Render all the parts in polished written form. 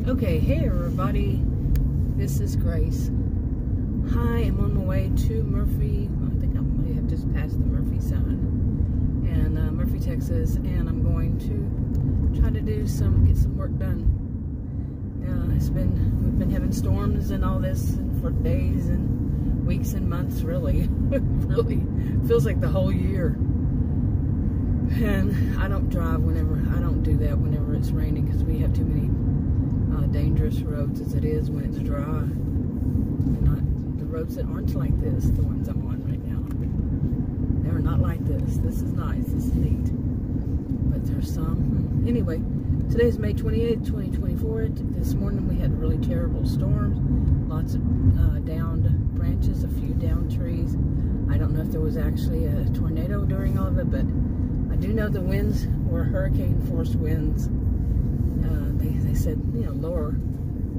Okay, hey everybody, this is Grace. Hi, I'm on my way to Murphy. I think I may have just passed the Murphy sign. And Murphy, Texas, and I'm going to try to get some work done. We've been having storms and all this for days and weeks and months, really. Really feels like the whole year. And I don't do that whenever it's raining, because we have too many dangerous roads as it is when it's dry. Not the roads that aren't like this, the ones I'm on right now. They're not like this. This is nice. This is neat. But there's some. Anyway, today is May 28th, 2024. This morning we had really terrible storms. Lots of downed branches, a few downed trees. I don't know if there was actually a tornado during all of it, but I do know the winds were hurricane-force winds. They said, lower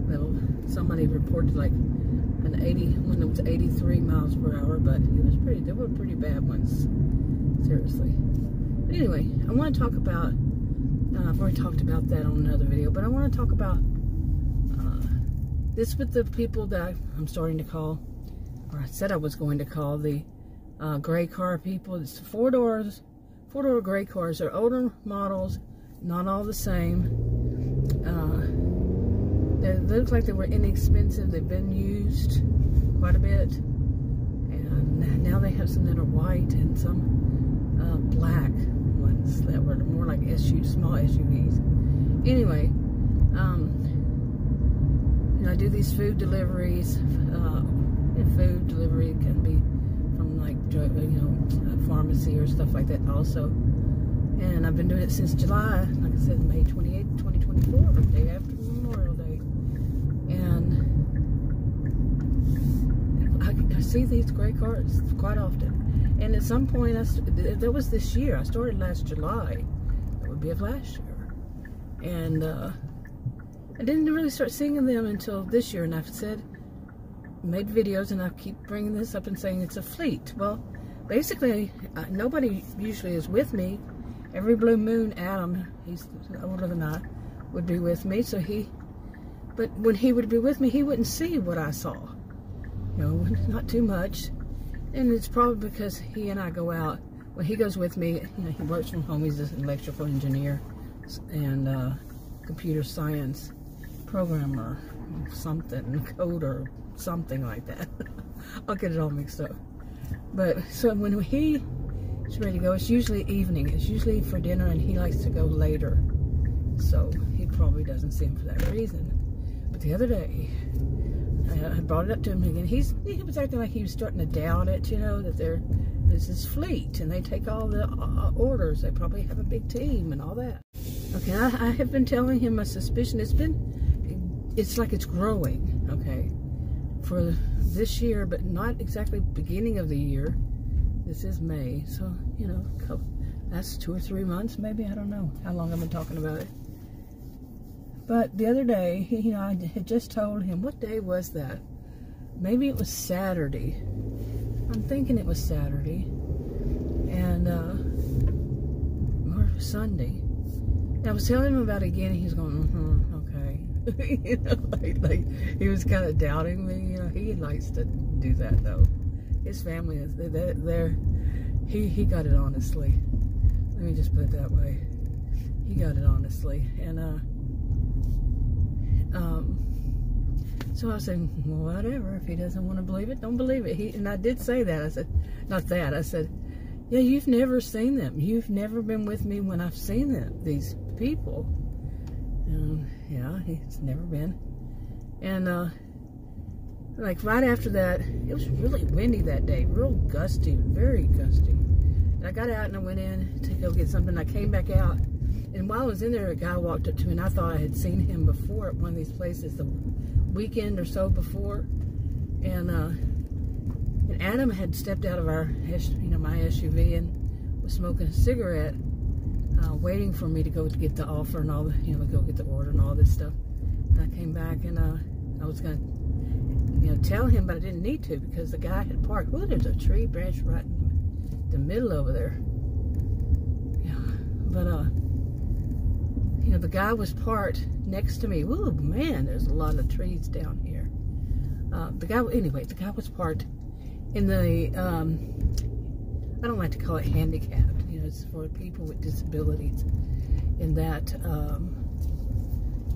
level. Somebody reported like an 80, when it was 83 miles per hour, but they were pretty bad ones. Seriously. But anyway, I want to talk about, I've already talked about that on another video, but I want to talk about this with the people that I'm starting to call, or I said I was going to call, the gray car people. It's four-door gray cars. They're older models, not all the same. They look like they were inexpensive. They've been used quite a bit, and now they have some that are white and some black ones that were more like small SUVs. Anyway, I do these food deliveries. Food delivery can be from like a pharmacy or stuff like that also. And I've been doing it since July, like I said, May 28th, 2024, the day after Memorial Day. And I see these gray cars quite often. And at some point, that was this year. I started last July. That would be of last year. And I didn't really start seeing them until this year. And I've made videos, and I keep bringing this up and saying it's a fleet. Well, basically, nobody usually is with me. Every blue moon, Adam, he's older than I, would be with me. But when he would be with me, he wouldn't see what I saw. Not too much. And it's probably because he and I go out. When he goes with me, he works from home. He's an electrical engineer and computer science programmer, something, coder, something like that. I'll get it all mixed up. But so when he's ready to go, it's usually evening. It's usually for dinner, and he likes to go later. So he probably doesn't see him for that reason. But the other day, I brought it up to him again. He was acting like he was starting to doubt it, that there's this fleet, and they take all the orders. They probably have a big team and all that. Okay, I have been telling him my suspicion. It's like it's growing, okay, for this year, but not exactly beginning of the year. This is May, so, that's 2 or 3 months, maybe. I don't know how long I've been talking about it. But the other day, I had just told him, what day was that? Maybe it was Saturday. I'm thinking it was Saturday. And, or Sunday. And I was telling him about it again, and he's going, okay. like he was kind of doubting me. He likes to do that, though. His family is there. He got it honestly. Let me just put it that way. He got it honestly, and so I said, well, whatever. If he doesn't want to believe it, don't believe it. And I did say that. I said, not that. I said, yeah, you've never seen them. You've never been with me when I've seen them. These people. Yeah, he's never been. And like right after that, it was really windy that day, real gusty, very gusty. And I got out and I went in to go get something. I came back out, and while I was in there, a guy walked up to me, and I thought I had seen him before at one of these places the weekend or so before. And Adam had stepped out of our, my SUV, and was smoking a cigarette, waiting for me to go to get the offer and all the, go get the order and all this stuff. And I came back, and I was gonna tell him, but I didn't need to, because the guy had parked. Oh, there's a tree branch right in the middle over there. Yeah, but the guy was parked next to me. Ooh, man, there's a lot of trees down here. The guy was parked in the, I don't like to call it handicapped, you know, it's for people with disabilities, in that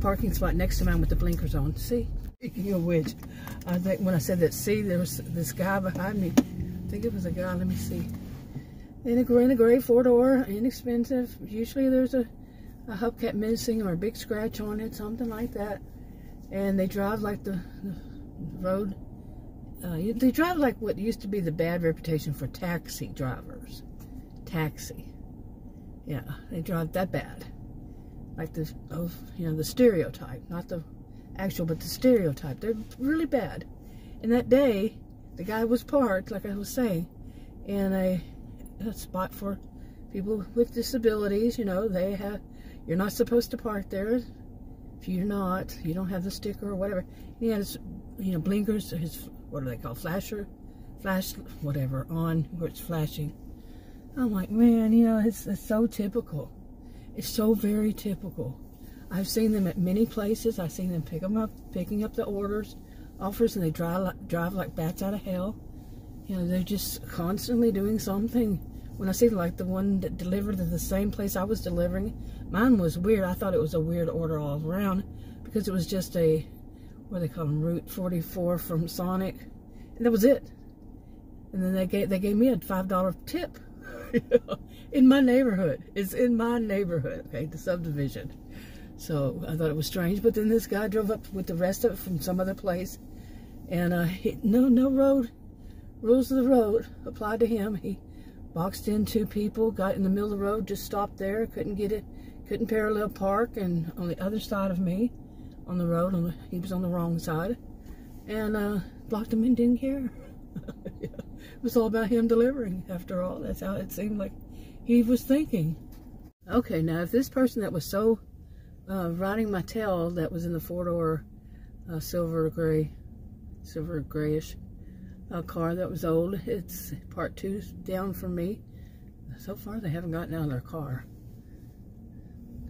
parking spot next to mine with the blinkers on. See? Speaking of which, I think when I said that, see, there was this guy behind me. I think it was a guy, let me see. In a gray 4-door, inexpensive. Usually there's a hubcap missing or a big scratch on it, something like that. And they drive like the road. They drive like what used to be the bad reputation for taxi drivers. Taxi. Yeah, they drive that bad. Like the, you know, the stereotype. Not the actual, but the stereotype. They're really bad. And that day, the guy was parked, like I was saying, in a spot for people with disabilities. You know, you're not supposed to park there. If you're not, you don't have the sticker or whatever. He had his, you know, blinkers, his, what do they call, flash, whatever, on, where it's flashing. I'm like, man, you know, it's so typical. It's so very typical. I've seen them at many places. I've seen them picking up the offers, and they drive like bats out of hell. You know, they're just constantly doing something. When I see like the one that delivered to the same place I was delivering, mine was weird. I thought it was a weird order all around, because it was just a, what do they call them, Route 44 from Sonic, and that was it. And then they gave me a $5 tip. In my neighborhood. It's in my neighborhood, okay, the subdivision. So I thought it was strange, but then this guy drove up with the rest of it from some other place, and no road rules of the road applied to him. He boxed in 2 people, got in the middle of the road, just stopped there, couldn't get it, couldn't parallel park, and on the other side of me, on the road, he was on the wrong side, and blocked him and didn't care. Yeah. It was all about him delivering, after all. That's how it seemed like he was thinking. Okay, now if this person that was so riding my tail, that was in the 4-door silver grayish car that was old, it's part 2 down from me. So far they haven't gotten out of their car.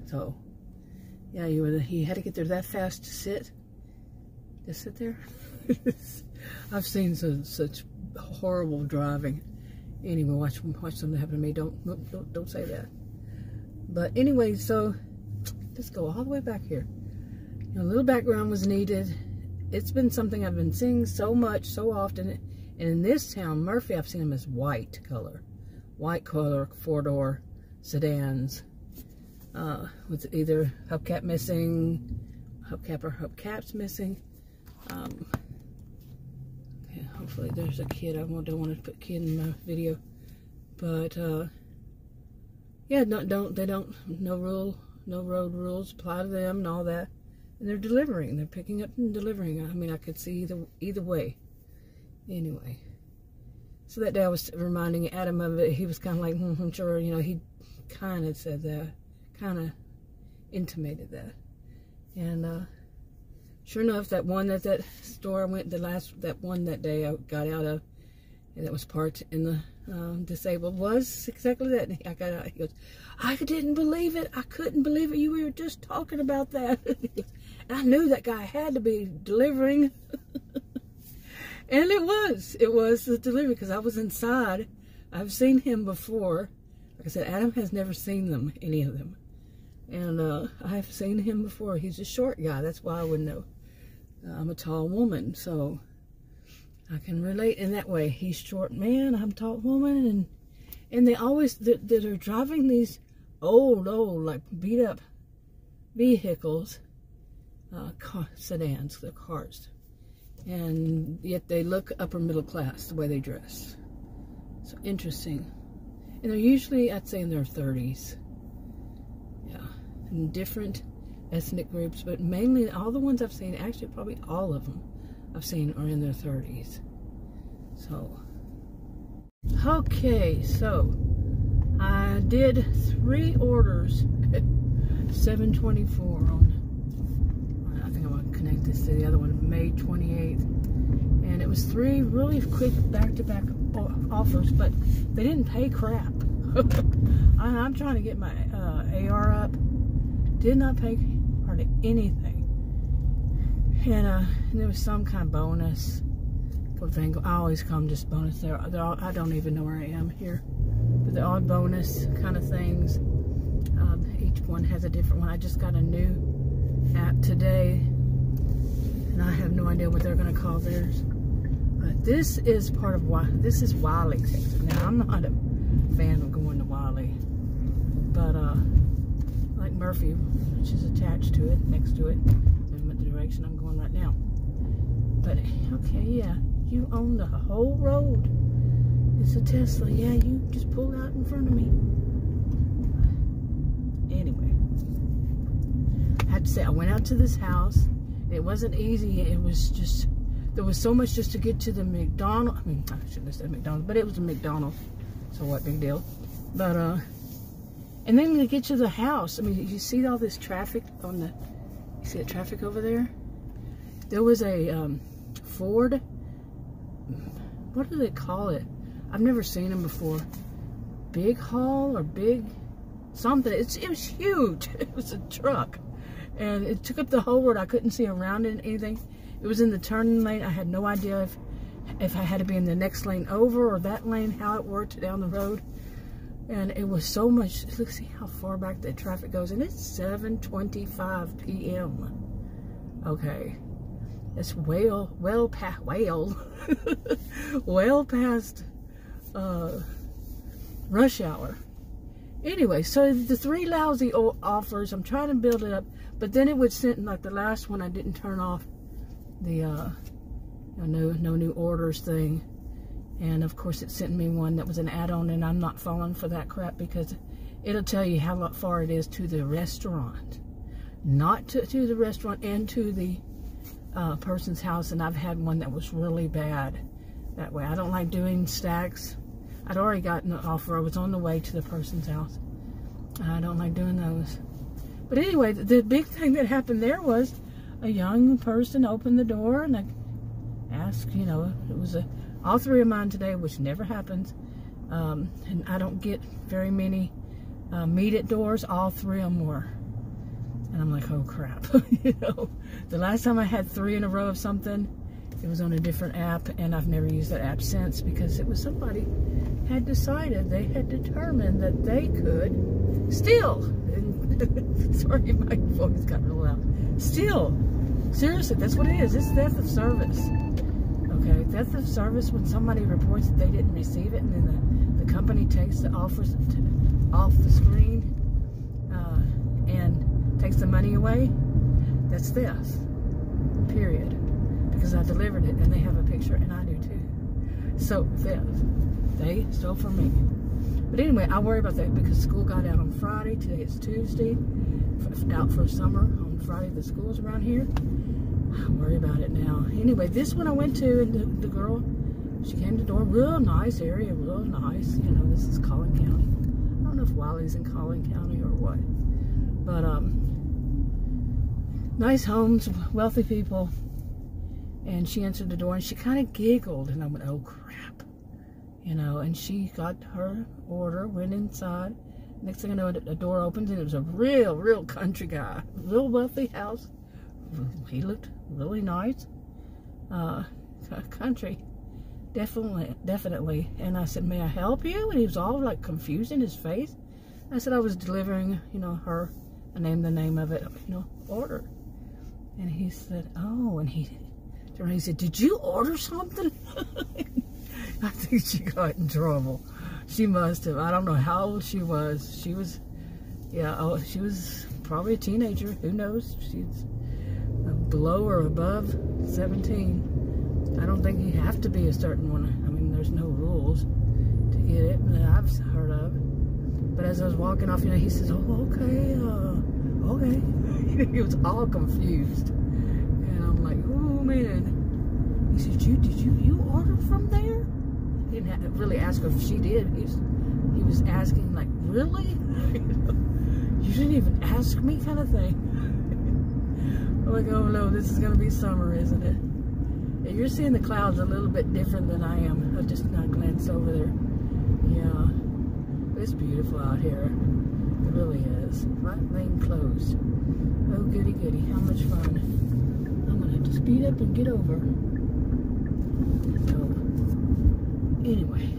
So yeah, he had to get there that fast to sit. Just sit there. I've seen such horrible driving. Anyway, watch something happen to me. Don't say that. But anyway, so let's go all the way back here. You know, a little background was needed. It's been something I've been seeing so much, so often. And in this town, Murphy, I've seen them as white color 4-door sedans with either hubcap missing, hubcap or hubcaps missing. Okay, hopefully there's a kid. I don't want to put kid in my video, but yeah, no road rules apply to them and all that. And they're delivering. They're picking up and delivering. I mean, I could see either way. Anyway, so that day I was reminding Adam of it. He was kind of like, I'm sure, you know, he kind of said that, kind of intimated that. And sure enough, that one at that store I went, that one that day I got out of, and that was parked in the disabled, was exactly that. And I got out, he goes, I didn't believe it. I couldn't believe it. You were just talking about that. And I knew that guy had to be delivering. And it was the delivery, because I was inside. I've seen him before. Like I said, Adam has never seen them, any of them. And I've seen him before. He's a short guy. That's why I would know. I'm a tall woman, so I can relate in that way. He's short man, I'm a tall woman, and they always, they're driving these old, like beat up vehicles, sedans, they're cars. And yet they look upper middle class, the way they dress. So interesting. And they're usually, I'd say, in their 30s. Yeah, in different ethnic groups, but mainly all the ones I've seen, actually probably all of them I've seen are in their 30s. So, okay, so I did 3 orders at 7:24 on, I think I'm going to connect this to the other one, May 28th. And it was 3 really quick back-to-back offers, but they didn't pay crap. I'm trying to get my AR up. Did not pay hardly hardly anything. And there was some kind of bonus thing. I always come just bonus. I don't even know where I am here. But the odd bonus kind of things. Each one has a different one. I just got a new app today, and I have no idea what they're going to call theirs. This is part of this is Wiley, Texas. Now, I'm not a fan of going to Wiley, but like Murphy, which is attached to it, next to it, in the direction I'm going right now. But okay, yeah, you own the whole road. It's a Tesla. Yeah, you just pulled out in front of me. Anyway, I have to say, I went out to this house. It wasn't easy. It was just, there was so much just to get to the McDonald's. I mean, I shouldn't have said McDonald's, but it was a McDonald's. So what, big deal. But, and then to get to the house, I mean, you see all this traffic on the, you see the traffic over there? There was a Ford, what do they call it? I've never seen them before. Big haul or big something. It was huge. It was a truck. And it took up the whole road. I couldn't see around it or anything. It was in the turning lane. I had no idea if I had to be in the next lane over or that lane, how it worked down the road. And it was so much. Look, see how far back the traffic goes. And it's 7:25 p.m. Okay. It's well past rush hour. Anyway, so the 3 lousy offers, I'm trying to build it up, but then it would send, like the last one, I didn't turn off the no new orders thing, and of course it sent me one that was an add-on, and I'm not falling for that crap because it'll tell you how far it is to the restaurant, not to the restaurant and to the person's house. And I've had one that was really bad that way. I don't like doing stacks. I'd already gotten an offer. I was on the way to the person's house. I don't like doing those. But anyway, the big thing that happened there was a young person opened the door, and I asked, you know, it was all 3 of mine today, which never happens. And I don't get very many meet at doors. All 3 of them were. And I'm like, oh crap. You know, the last time I had 3 in a row of something, it was on a different app, and I've never used that app since because it was somebody had decided, they had determined that they could steal. And sorry, my voice got real loud. Steal. Seriously, that's what it is. It's theft of service. Okay, theft of service when somebody reports that they didn't receive it, and then the company takes the offers off the screen and takes the money away. That's theft. Period. Because I delivered it, and they have a picture, and I do too. So, theft. They stole from me. But anyway, I worry about that because school got out on Friday. Today it's Tuesday. Out for summer on Friday. The school's around here. I worry about it now. Anyway, this one I went to, and the girl, she came to the door. Real nice area, real nice. You know, this is Collin County. I don't know if Wiley's in Collin County or what. But, nice homes, wealthy people. And she answered the door, and she kind of giggled, and I went, oh crap, you know. And she got her order, went inside. Next thing I know, a door opens, and it was a real country guy, real wealthy house. He looked really nice, country, definitely. And I said, may I help you? And he was all like confused in his face. I said I was delivering, you know, her, I named the name of it, you know, order. And he said, oh, and he said, did you order something? I think she got in trouble. She must have. I don't know how old she was. She was, yeah, oh, she was probably a teenager. Who knows? She's below or above 17. I don't think you have to be a certain one. I mean, there's no rules to get it that I've heard of. But as I was walking off, you know, he says, oh, okay, okay. He was all confused. And I'm like, oh, man. He said, did you order from there? He didn't have to really ask her if she did. He was asking, like, really? You didn't even ask me, kind of thing. I'm like, oh, no, this is going to be summer, isn't it? Yeah, you're seeing the clouds a little bit different than I am. I just not glance over there. Yeah. It's beautiful out here. It really is. Right lane closed. Oh, goody, goody. How much fun. I'm going to have to speed up and get over. So, anyway,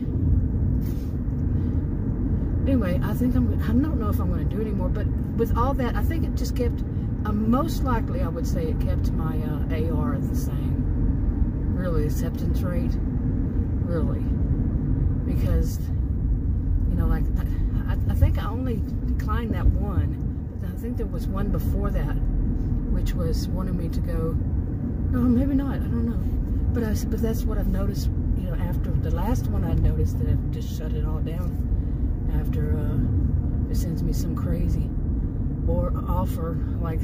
I think I don't know if I'm going to do anymore, but with all that, I think it just kept, most likely I would say it kept my AR the same. Really, acceptance rate. Really. Because, you know, like, I think I only declined that one. But I think there was one before that, which was wanting me to go, no, maybe not, I don't know. But that's what I've noticed, you know, after the last one I noticed that it just shut it all down. After it sends me some crazy offer. Like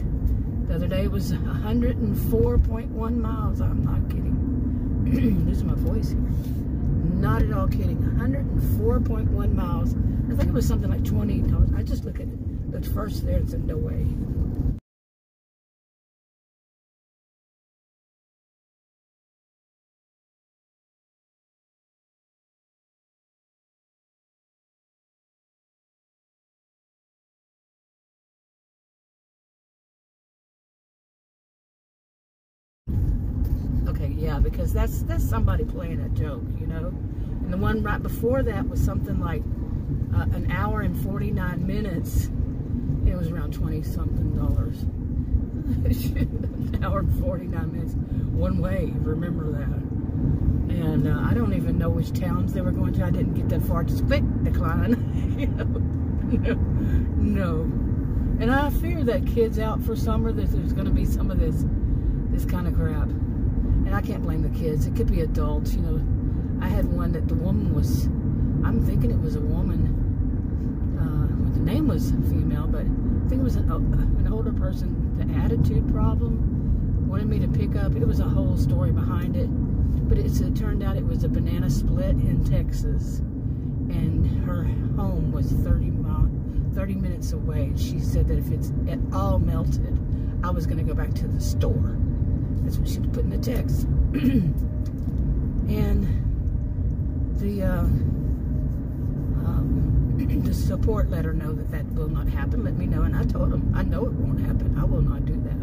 the other day was 104.1 miles. I'm not kidding. Losing my voice here. Not at all kidding. 104.1 miles. I think it was something like $20. I just looked first there and said, no way. Okay, yeah, because that's somebody playing a joke, you know. And the one right before that was something like an hour and 49 minutes. It was around $20-something. An hour and 49 minutes one way. Remember that. And I don't even know which towns they were going to. I didn't get that far. Just click decline. You know, no. And I fear that kids out for summer that there's going to be some of this kind of crap. And I can't blame the kids. It could be adults, you know. I had one that the woman was, I'm thinking it was a woman. The name was female, but I think it was an older person. The attitude problem wanted me to pick up. It was a whole story behind it. But it turned out it was a banana split in Texas. And her home was 30 minutes away. She said that if it's at all melted, I was going to go back to the store. That's what she put in the text. And the support let her know that will not happen. Let me know. And I told them, I know it won't happen. I will not do that.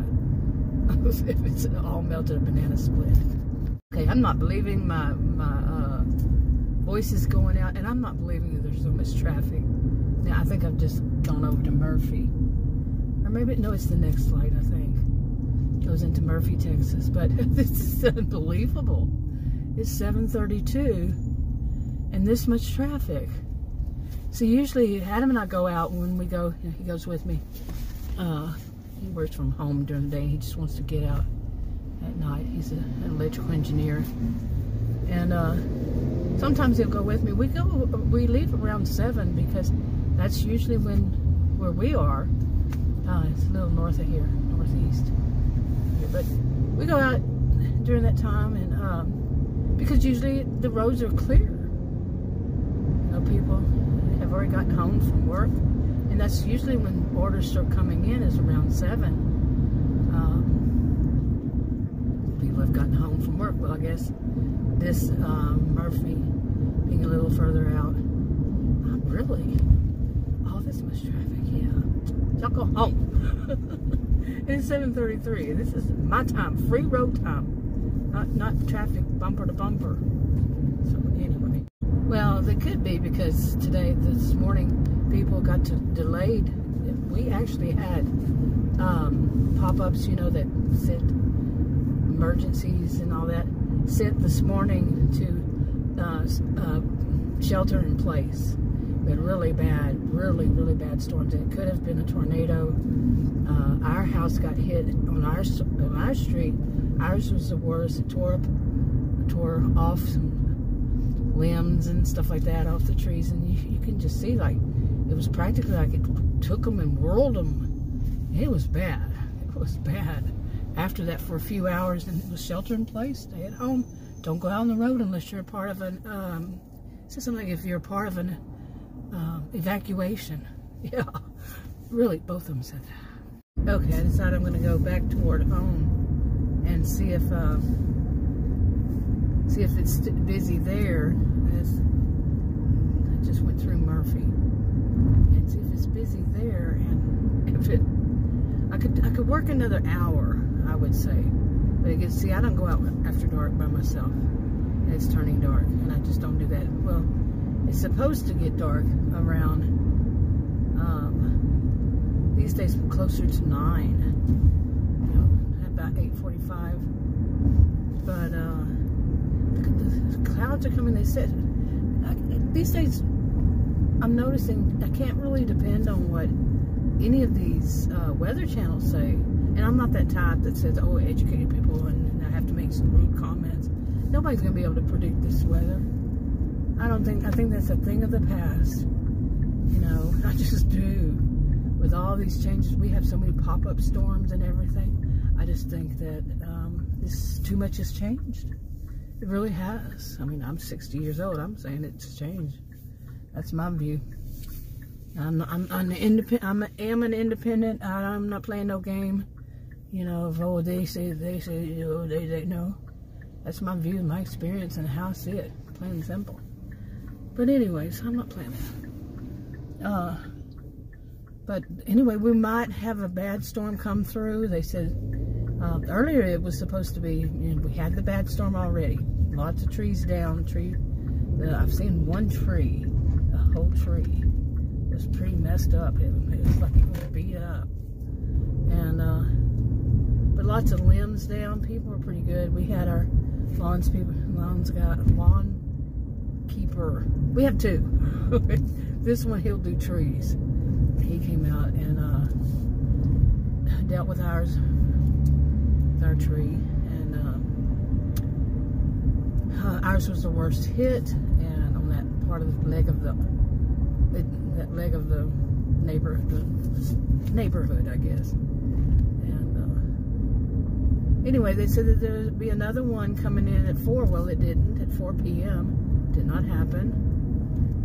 If it's an all melted banana split. Okay, I'm not believing my voice is going out, and I'm not believing that there's so much traffic. Now, I think I've just gone over to Murphy. Or maybe, no, it's the next flight, I think. Goes into Murphy, Texas. But this is unbelievable. It's 7:32 and this much traffic. So usually Adam and I go out when we go, you know, he goes with me. He works from home during the day. He just wants to get out at night. He's an electrical engineer. And sometimes he'll go with me. We leave around 7 because that's usually where we are. It's a little north of here, northeast. But we go out during that time, and because usually the roads are clear. You know, people have already gotten home from work, and that's usually when orders start coming in, is around 7. People have gotten home from work. Well, I guess this Murphy being a little further out. Not really. Oh, this much traffic, yeah. Y'all go home. It's 7:33. This is my time, free road time, not traffic bumper to bumper. So anyway, well, they could be because this morning, people got delayed. We actually had pop-ups, you know, that said emergencies and all that. Sent this morning to shelter in place. We had really bad storms. It could have been a tornado. Our house got hit on our street. Ours was the worst. It tore off some limbs and stuff like that off the trees, and you can just see, like, it was practically like it took them and whirled them. It was bad. It was bad. After that, for a few hours, and it was shelter in place. Stay at home. Don't go out on the road unless you're a part of an. Said something like if you're a part of an evacuation. Yeah, really, both of them said that. Okay, I decided I'm going to go back toward home and see if it's busy there. I just went through Murphy and see if it's busy there, and if it. I could work another hour, I would say. But it gets, see, I don't go out after dark by myself. And it's turning dark, and I just don't do that. Well, it's supposed to get dark around, these days closer to 9. You know, about 8:45. But the clouds are coming. They said these days I'm noticing I can't really depend on what any of these weather channels say. And I'm not that type that says, oh, educated people, and I have to make some rude comments. Nobody's going to be able to predict this weather. I think that's a thing of the past. You know, I just do. With all these changes, we have so many pop-up storms and everything. I just think that too much has changed. It really has. I mean, I'm 60 years old. I'm saying it's changed. That's my view. I'm an independent. I'm not playing no game. You know, of, oh, they say, oh, they no. That's my view, my experience, and how I see it. Plain and simple. But anyways, I'm not playing that. But anyway, we might have a bad storm come through. They said earlier it was supposed to be, you know, we had the bad storm already. Lots of trees down. I've seen one tree, a whole tree, was pretty messed up. It was like it was beat up. And, but lots of limbs down. People were pretty good. We had our lawn keeper. We have two. This one, he'll do trees. He came out and dealt with our tree, and ours was the worst hit, and on that part of the leg of the neighborhood, I guess. And anyway, they said that there would be another one coming in at 4. Well, it didn't. At 4 p.m. Did not happen.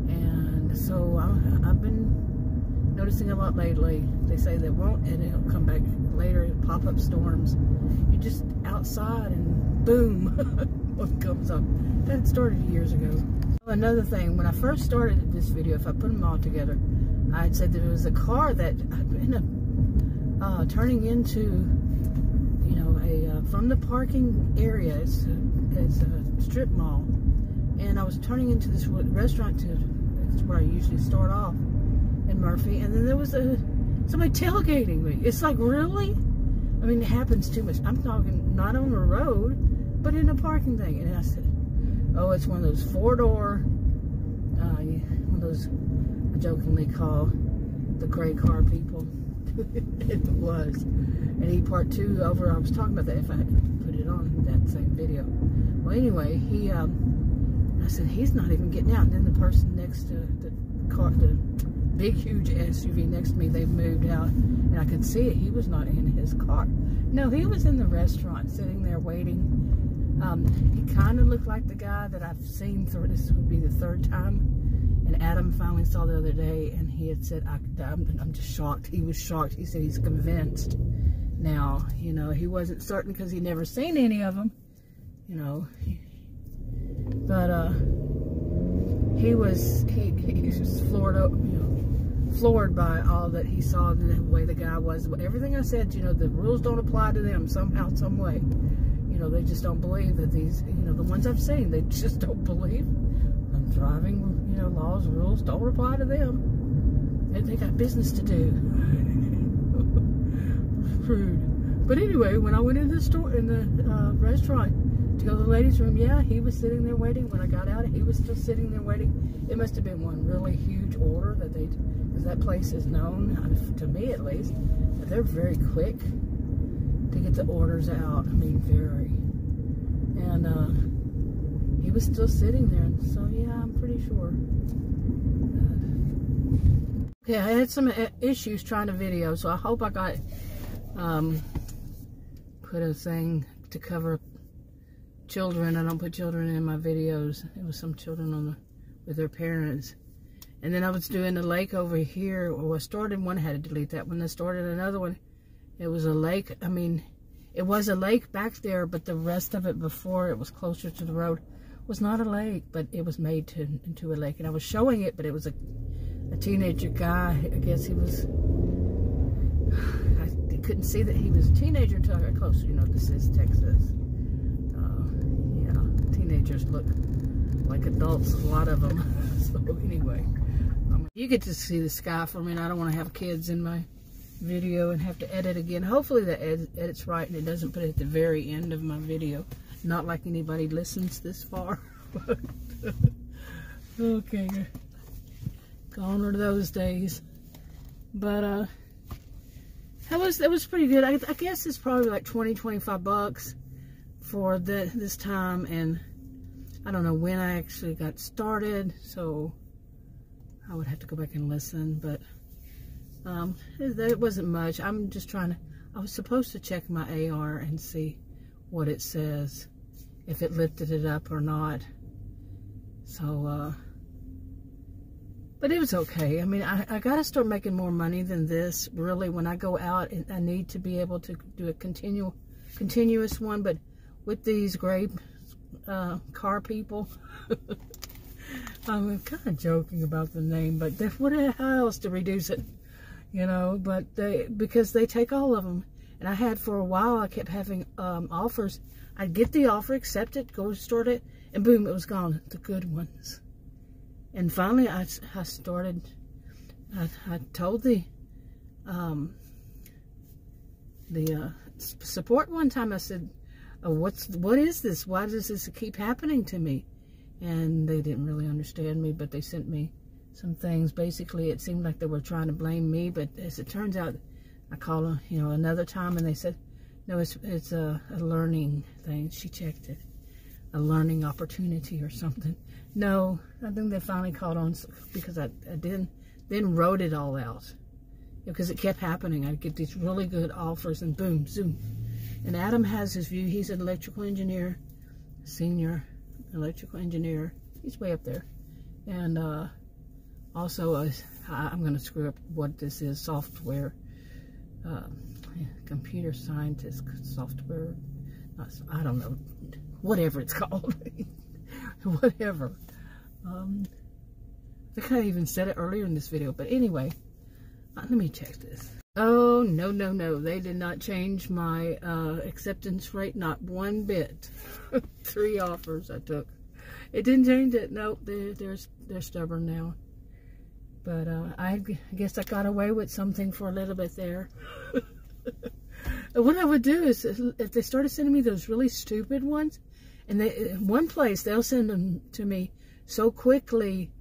And so I've been noticing a lot lately. They say they won't, and it'll come back later. Pop-up storms. You're just outside, and boom, what comes up. That started years ago. Another thing, when I first started this video, if I put them all together, I had said that it was a car that ended up turning into, you know, from the parking area. It's a strip mall, and I was turning into this restaurant it's where I usually start off in Murphy, and then there was somebody tailgating me. It's like, really? I mean, it happens too much. I'm talking not on the road, but in a parking thing. And I said, oh, it's one of those 4-door, one of those I jokingly call the gray car people. It was. And he parked 2 over. I was talking about that if I put it on that same video. Well, anyway, I said, he's not even getting out. And then the person next to the car, the big, huge SUV next to me, they moved out, and I could see it. He was not in his car. No, he was in the restaurant, sitting there waiting. He kind of looked like the guy that I've seen through. This would be the 3rd time. And Adam finally saw the other day, and he had said, I'm just shocked. He was shocked. He said he's convinced. Now, you know, he wasn't certain because he'd never seen any of them, you know. But he was floored by all that he saw, the way the guy was. Everything I said, you know, the rules don't apply to them somehow, some way. You know, they just don't believe that these, you know, the ones I've seen, they just don't believe. And driving, you know, laws, rules don't apply to them. They got business to do. Rude. But anyway, when I went in the store, in the restaurant, to go to the ladies' room, yeah, he was sitting there waiting. When I got out, he was still sitting there waiting. It must have been one really huge order that because that place is known, to me at least, that they're very quick to get the orders out. I mean, very. And he was still sitting there, so yeah, I'm pretty sure. Okay, I had some issues trying to video, so I hope I got put a thing to cover children. I don't put children in my videos. It was some children with their parents. And then I was doing a lake over here. Well, I started one, I had to delete that one. I started another one. It was a lake. I mean, it was a lake back there, but the rest of it before it was closer to the road was not a lake, but it was made into a lake. And I was showing it, but it was a teenager guy. I guess he was, couldn't see that he was a teenager until I got closer. You know, this is Texas. Yeah, teenagers look like adults, a lot of them. So anyway, you get to see the sky for me, and I don't want to have kids in my video and have to edit again. Hopefully the edit's right and it doesn't put it at the very end of my video. Not like anybody listens this far. Okay, gone are those days. But that was pretty good. I guess it's probably like 20-25 bucks for this time, and I don't know when I actually got started, so I would have to go back and listen. But it wasn't much. I'm just trying to, I was supposed to check my AR and see what it says, if it lifted it up or not. So, but it was okay. I mean, I got to start making more money than this, really. When I go out, I need to be able to do a continuous one, but with these gray car people, I'm kind of joking about the name, but how else to reduce it, you know? But because they take all of them, and I had for a while, I kept having offers. I'd get the offer, accept it, go start it, and boom, it was gone. The good ones. And finally, I started. I told the support one time. I said, oh, "What is this? Why does this keep happening to me?" And they didn't really understand me, but they sent me some things. Basically, it seemed like they were trying to blame me, but as it turns out, I called them, you know, another time, and they said, "No, it's a learning thing." She checked it. A learning opportunity or something. No, I think they finally caught on because I then wrote it all out. Because it kept happening. I'd get these really good offers and boom, zoom. And Adam has his view. He's an electrical engineer, senior electrical engineer. He's way up there. And also, I'm going to screw up what this is, software, computer scientist, software, I don't know. Whatever it's called. Whatever. I think I even said it earlier in this video. But anyway, let me check this. Oh, no. They did not change my acceptance rate. Not one bit. 3 offers I took. It didn't change it. Nope. They're stubborn now. But I guess I got away with something for a little bit there. What I would do is, if they started sending me those really stupid ones, and one place they'll send them to me so quickly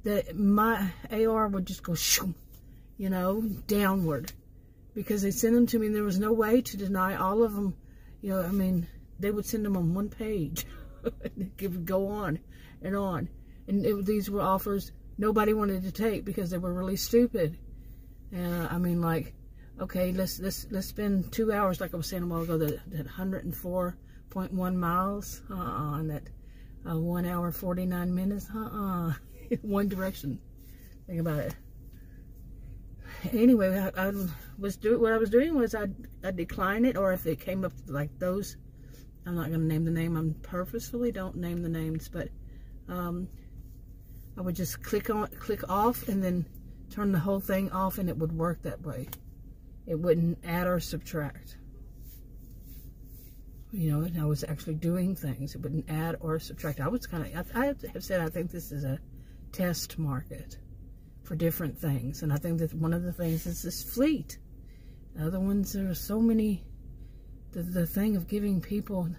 that my AR would just go shoom, you know, downward, because they send them to me and there was no way to deny all of them. You know, I mean, they would send them on one page. It would go on and on, and these were offers nobody wanted to take because they were really stupid. And I mean, like, okay, let's spend 2 hours, like I was saying a while ago, that 104.1 miles, and that 1 hour 49 minutes, one direction. Think about it. Anyway, what I was doing was I'd decline it, or if it came up like those, I'm not going to name the name. I'm purposefully don't name the names, but I would just click off and then turn the whole thing off, and it would work that way. It wouldn't add or subtract. You know, and I was actually doing things. It wouldn't add or subtract. I have said I think this is a test market for different things. And I think that one of the things is this fleet. The other ones, there are so many, the thing of giving people,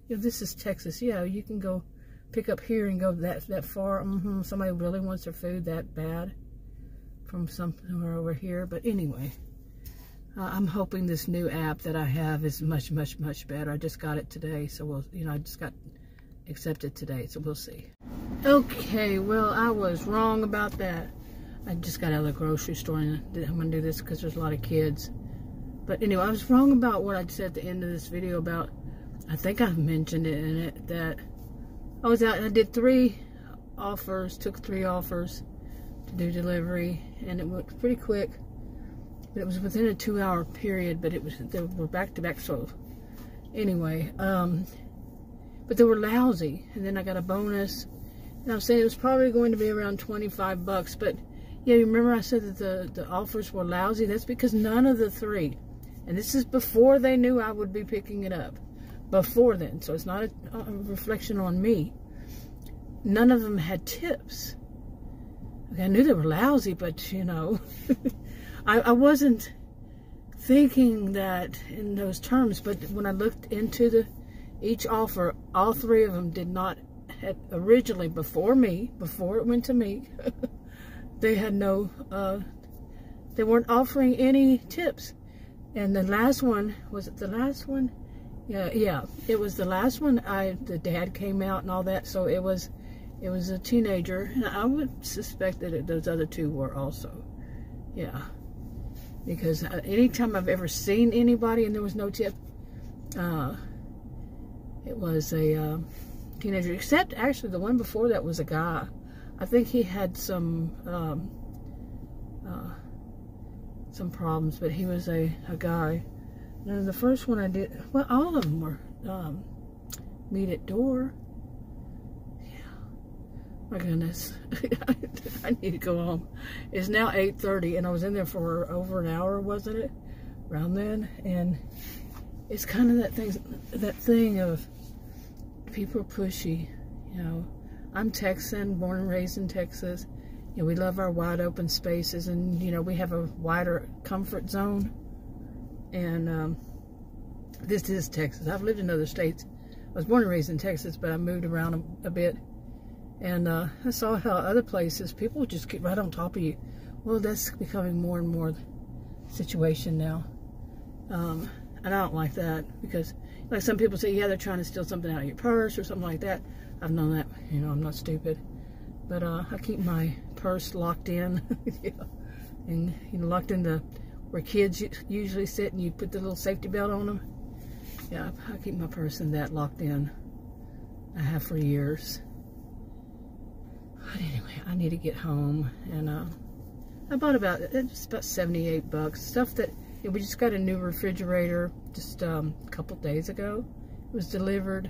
you know, this is Texas. Yeah, you can go pick up here and go that far. Somebody really wants their food that bad from somewhere over here. But anyway, I'm hoping this new app that I have is much better. I just got it today, so I just got accepted today, so we'll see. Okay, well, I was wrong about that. I just got out of the grocery store, and I'm gonna do this because there's a lot of kids. But anyway, I was wrong about what I said at the end of this video about, I think I've mentioned it in it, that I was out and I did 3 offers, took 3 offers to do delivery, and it went pretty quick. But it was within a 2-hour period, but they were back to back. So anyway, but they were lousy. And then I got a bonus, and I was saying it was probably going to be around 25 bucks. But yeah, you remember I said that the offers were lousy? That's because none of the 3, And this is before they knew I would be picking it up. Before then. So it's not a reflection on me. None of them had tips. I knew they were lousy, but, you know, I wasn't thinking that in those terms. But when I looked into each offer, all three of them did not, had originally, before it went to me, they had no, they weren't offering any tips. And the last one, was it the last one? Yeah, it was the last one. The dad came out and all that, so it was a teenager, and I would suspect that those other two were also. Yeah, because anytime I've ever seen anybody and there was no tip, it was a teenager. Except actually the one before that was a guy. I think he had some problems, but he was a guy. And the first one I did, well, all of them were meet at door. My goodness, I need to go home. It's now 8:30, and I was in there for over an hour, wasn't it? Around then, and it's kind of that thing of people are pushy. You know, I'm Texan, born and raised in Texas. You know, we love our wide open spaces, and you know, we have a wider comfort zone. And this is Texas. I've lived in other states. I was born and raised in Texas, but I moved around a bit. And I saw how other places, people just get right on top of you. Well, that's becoming more and more the situation now. And I don't like that, because like some people say, yeah, they're trying to steal something out of your purse or something like that. I've known that, you know, I'm not stupid. But I keep my purse locked in. Yeah. And, you know, locked in where kids usually sit, and you put the little safety belt on them. Yeah, I keep my purse in that locked in. I have for years. But anyway, I need to get home, and I bought just about 78 bucks. Stuff that, you know, we just got a new refrigerator just a couple days ago. It was delivered.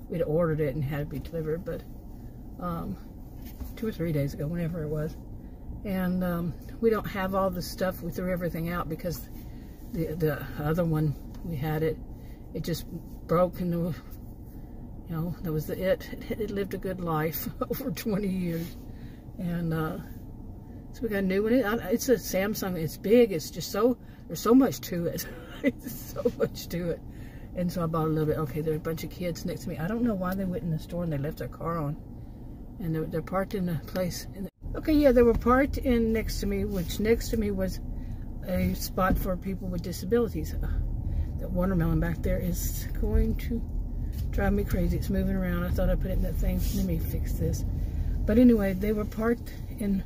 We'd ordered it and had it be delivered, but 2 or 3 days ago, whenever it was. And we don't have all the stuff. We threw everything out because the other one, we had it just broke, and you know, that was it lived a good life over 20 years. And so we got a new one. It's a Samsung. It's big. It's just there's so much to it. There's so much to it. And so I bought a little bit. Okay, there are a bunch of kids next to me. I don't know why they went in the store and they left their car on. And they're parked in a place. Okay, yeah, they were parked in next to me, which next to me was a spot for people with disabilities. That watermelon back there is going to drive me crazy. It's moving around. I thought I put it in that thing. Let me fix this. But anyway, they were parked in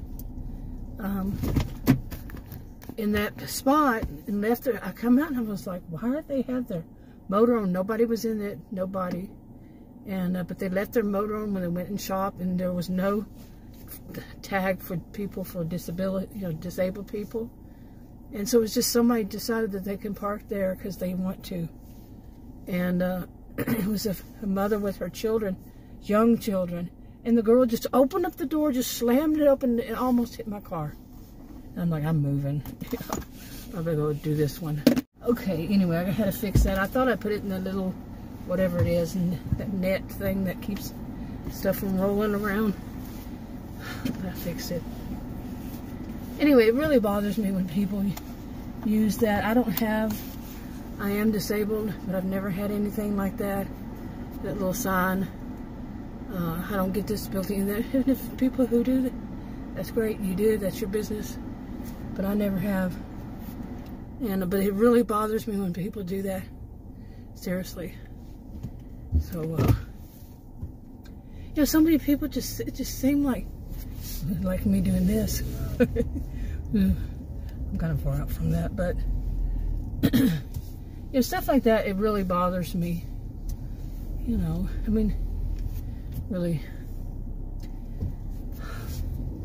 that spot and left there. I come out and I was like, why did they have their motor on? Nobody was in it. Nobody. And but they left their motor on when they went and shopped, and there was no tag for people for disability, you know, disabled people. And so it was just somebody decided that they can park there because they want to. And it was a mother with her children, young children, and the girl just opened up the door, just slammed it open, and almost hit my car. And I'm like, I'm moving. I better go do this one. Okay, anyway, I had to fix that. I thought I put it in the little, whatever it is, and that net thing that keeps stuff from rolling around. But I fixed it. Anyway, it really bothers me when people use that. I am disabled, but I've never had anything like that. That little sign. I don't get disability. And if people who do that, that's great. You do. That's your business. But I never have. But it really bothers me when people do that. Seriously. So, you know, so many people it just seem like me doing this. I'm kind of far out from that, but you know, stuff like that, it really bothers me. You know, I mean, really,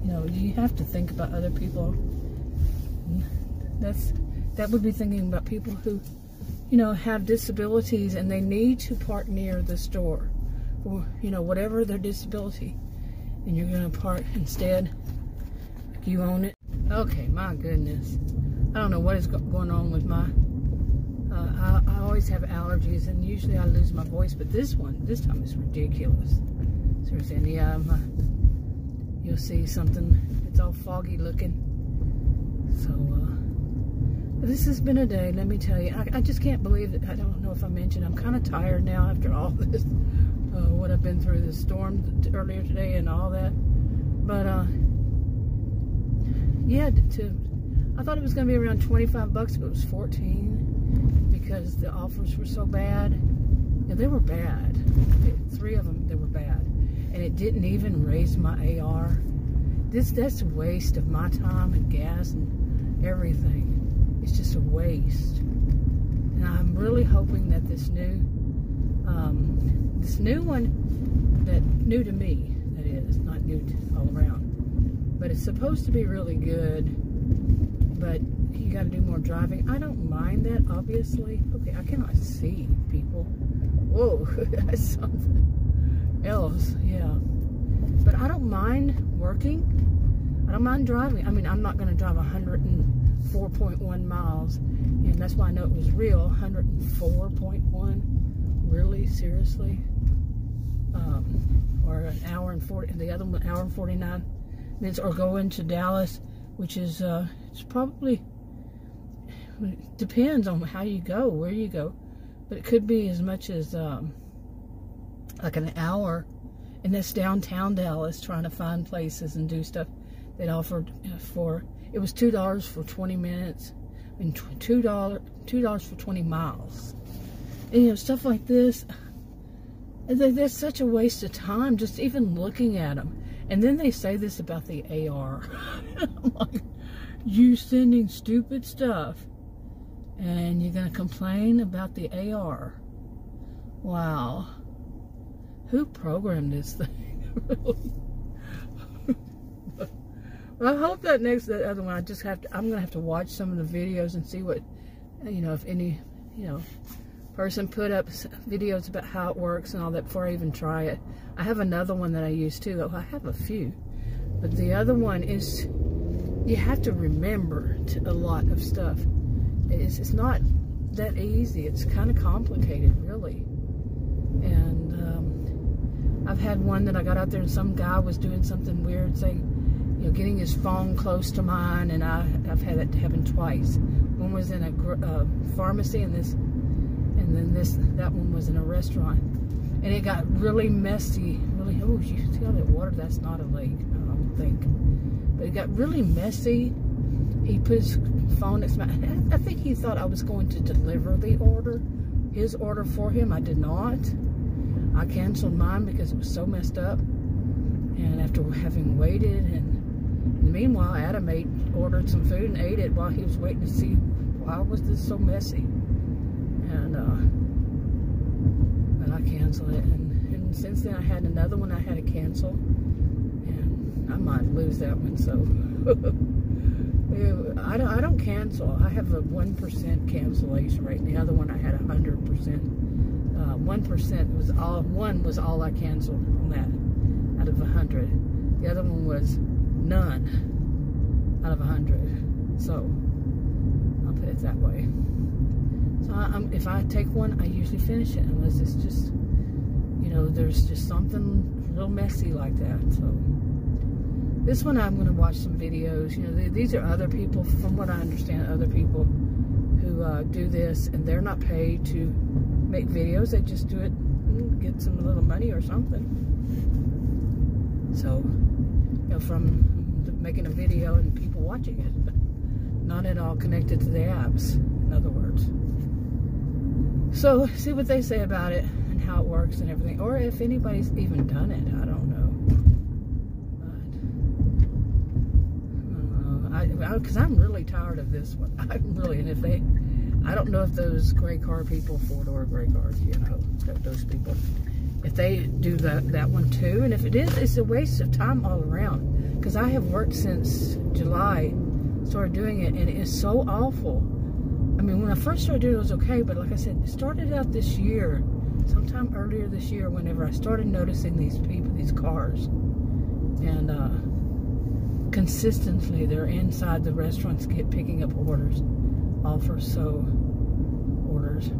you know, you have to think about other people. That would be thinking about people who, you know, have disabilities and they need to park near the store, or, you know, whatever their disability, and you're going to park instead. You own it. Okay, my goodness. I don't know what is going on with my I always have allergies, and usually I lose my voice, but this time is ridiculous. Seriously, and yeah, you'll see something. It's all foggy looking. So, this has been a day, let me tell you. I just can't believe it. I don't know if I mentioned, I'm kind of tired now after all this, what I've been through, the storm earlier today and all that. But, yeah, I thought it was going to be around 25 bucks, but it was 14 because the offers were so bad. Yeah, they were bad. 3 of them, they were bad. And it didn't even raise my AR. That's a waste of my time and gas and everything. It's just a waste. And I'm really hoping that this new one, that new to me, that is, not new to all around, but it's supposed to be really good, but you got to do more driving. I don't mind that, obviously. Okay, I cannot see people. Whoa, that's something else, yeah. But I don't mind working. I don't mind driving. I mean, I'm not going to drive 104.1 miles, and that's why I know it was real. 104.1. Really, seriously? Or an hour and 40. The other one, hour and 49 minutes. Or going to Dallas, which is it's probably, depends on how you go, where you go, but it could be as much as like an hour. And that's downtown Dallas, trying to find places and do stuff. They'd offered it was $2 for 20 minutes. I mean, $2 for 20 miles. And, you know, stuff like this. And they're such a waste of time, just even looking at them. And then they say this about the AR. I'm like, you sending stupid stuff, and you're going to complain about the AR. Wow. Who programmed this thing? Well, I hope that the other one, I'm going to have to watch some of the videos and see what, you know, if any, you know, person put up videos about how it works and all that before I even try it. I have another one that I use too. I have a few. But the other one is, you have to remember a lot of stuff. It's not that easy. It's kind of complicated, really. And I've had one that I got out there and some guy was doing something weird, saying, you know, getting his phone close to mine, and I've had that happen twice. One was in a pharmacy, and then that one was in a restaurant, and it got really messy. Really, oh, you see all that water? That's not a lake, I don't think. But it got really messy. He put his phone next to my. I think he thought I was going to deliver his order for him. I did not. I canceled mine because it was so messed up. And after having waited, and meanwhile, Adam ordered some food and ate it while he was waiting to see why was this so messy. And I canceled it. And since then, I had another one I had to cancel, and I might lose that one. So I don't cancel. I have a 1% cancellation rate. The other one I had 100%. 1% was all. One was all I canceled on that out of 100. The other one was none out of 100. So I'll put it that way. So if I take one, I usually finish it, unless it's just, you know, there's just something real messy like that. So this one, I'm going to watch some videos. You know, these are other people, from what I understand, other people who do this, and they're not paid to make videos. They just do it, get some little money or something. So, you know, from making a video and people watching it, not at all connected to the apps, in other words. So, see what they say about it and how it works and everything, or if anybody's even done it. I don't know. Because I'm really tired of this one. I'm really, and if they, I don't know if those gray car people, four-door gray cars, you know, those people, if they do that one too, and if it is, it's a waste of time all around. Because I have worked since July, started doing it, and it is so awful. I mean, when I first started doing it, it was okay, but like I said, it started out this year, sometime earlier this year, whenever I started noticing these people, these cars, and consistently they're inside the restaurants picking up orders, offers, so, orders.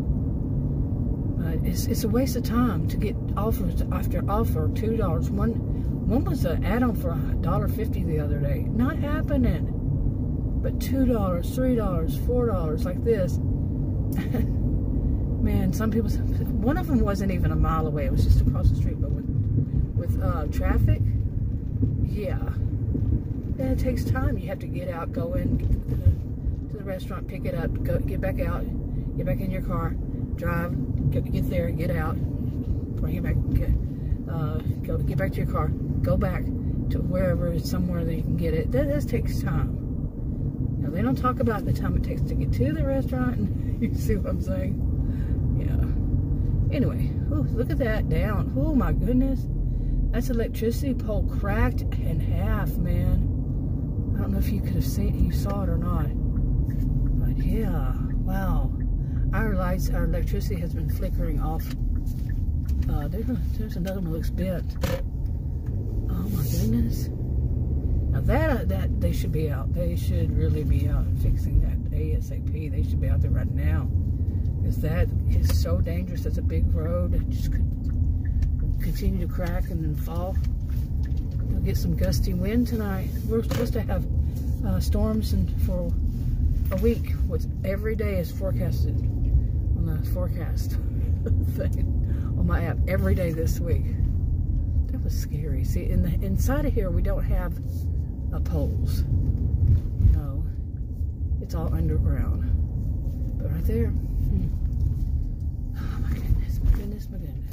But it's a waste of time to get offers after offer. $2. One was an add-on for $1.50 the other day. Not happening. But $2, $3, $4 like this. Man, some people. One of them wasn't even a mile away. It was just across the street. But with traffic, yeah, it takes time. You have to get out, go in to the restaurant, pick it up, go get back out, get back in your car, drive, get there, get out, bring it back, get back to your car, go back to wherever it's somewhere that you can get it. That takes time. Now, they don't talk about the time it takes to get to the restaurant. You see what I'm saying? Yeah. Anyway, ooh, look at that down. Oh my goodness. That's electricity pole cracked in half, man. I don't know if you could have seen, you saw it or not. But yeah, wow. Our lights, our electricity has been flickering off. There's another one that looks bent. Oh my goodness. Now that they should be out. They should really be out fixing that ASAP. They should be out there right now. Because that is so dangerous. That's a big road. It just could continue to crack and then fall. We'll get some gusty wind tonight. We're supposed to have storms for a week. Every day is forecasted on the forecast thing on my app. Every day this week. That was scary. See, inside of here we don't have poles. You know, it's all underground. But right there, oh my goodness, my goodness, my goodness.